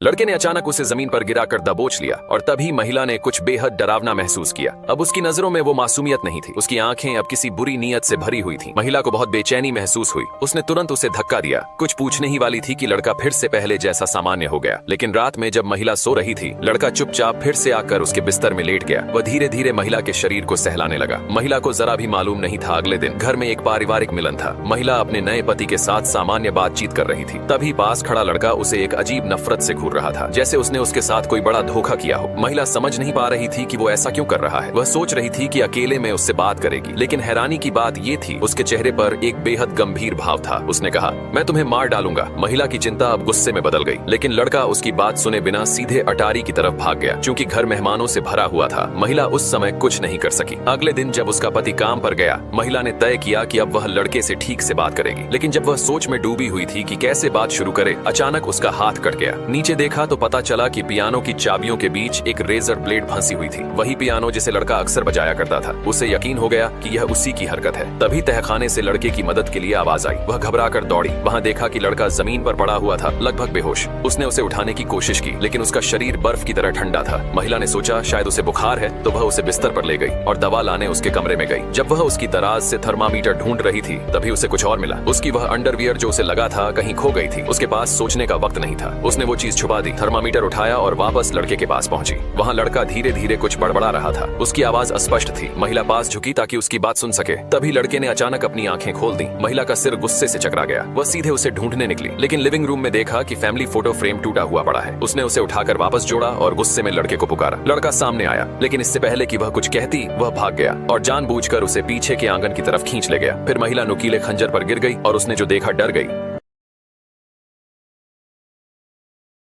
लड़के ने अचानक उसे जमीन पर गिराकर दबोच लिया और तभी महिला ने कुछ बेहद डरावना महसूस किया। अब उसकी नजरों में वो मासूमियत नहीं थी, उसकी आंखें अब किसी बुरी नीयत से भरी हुई थीं। महिला को बहुत बेचैनी महसूस हुई। उसने तुरंत उसे धक्का दिया। कुछ पूछने ही वाली थी कि लड़का फिर से पहले जैसा सामान्य हो गया। लेकिन रात में जब महिला सो रही थी, लड़का चुपचाप फिर से आकर उसके बिस्तर में लेट गया। वह धीरे धीरे महिला के शरीर को सहलाने लगा। महिला को जरा भी मालूम नहीं था अगले दिन घर में एक पारिवारिक मिलन था। महिला अपने नए पति के साथ सामान्य बातचीत कर रही थी। तभी पास खड़ा लड़का उसे एक अजीब नफरत से घूर रहा था, जैसे उसने उसके साथ कोई बड़ा धोखा किया हो। महिला समझ नहीं पा रही थी कि वो ऐसा क्यों कर रहा है। वह सोच रही थी कि अकेले में उससे बात करेगी, लेकिन हैरानी की बात ये थी उसके चेहरे पर एक बेहद गंभीर भाव था। उसने कहा, मैं तुम्हें मार डालूंगा। महिला की चिंता अब गुस्से में बदल गई, लेकिन लड़का उसकी बात सुने बिना सीधे अटारी की तरफ भाग गया। चूंकि घर मेहमानों से भरा हुआ था, महिला उस समय कुछ नहीं कर सकी। अगले दिन जब उसका पति काम पर गया, महिला ने तय किया कि अब वह लड़के से ठीक से बात करेगी। लेकिन जब वह सोच में डूबी हुई थी कि कैसे बात शुरू करे, अचानक उसका हाथ कट गया। नीचे देखा तो पता चला कि पियानो की चाबियों के बीच एक रेजर ब्लेड फंसी हुई थी। वही पियानो जिसे लड़का अक्सर बजाया करता था। उसे यकीन हो गया कि यह उसी की हरकत है। तभी तहखाने से लड़के की मदद के लिए आवाज आई। वह घबराकर दौड़ी। वहां देखा कि लड़का जमीन पर पड़ा हुआ था, लगभग बेहोश। उसने उसे उठाने की कोशिश की, लेकिन उसका शरीर बर्फ की तरह ठंडा था। महिला ने सोचा शायद उसे बुखार है, तो वह उसे बिस्तर पर ले गई और दवा लाने उसके कमरे में गई। जब वह उसकी दराज से थर्मामीटर ढूंढ रही थी, तभी उसे कुछ और मिला। उसकी वह अंडरवियर जो उसे लगा था कहीं खो गई थी। उसके पास सोचने का वक्त नहीं था। उसने वो चीज छुपा दी, थर्मामीटर उठाया और वापस लड़के के पास पहुंची। वहां लड़का धीरे धीरे कुछ बड़बड़ा रहा था। उसकी आवाज अस्पष्ट थी। महिला पास झुकी ताकि उसकी बात सुन सके। तभी लड़के ने अचानक अपनी आंखें खोल दी। महिला का सिर गुस्से से चकरा गया। वह सीधे उसे ढूंढने निकली, लेकिन लिविंग रूम में देखा कि फैमिली फोटो फ्रेम टूटा हुआ पड़ा है। उसने उसे उठाकर वापस जोड़ा और गुस्से में लड़के को पुकारा। लड़का सामने आया, लेकिन इससे पहले कि वह कुछ कहती, वह भाग गया और जानबूझकर उसे पीछे के आंगन की तरफ खींच ले गया। फिर महिला नुकीले खंजर पर गिर गई और उसने जो देखा डर गई।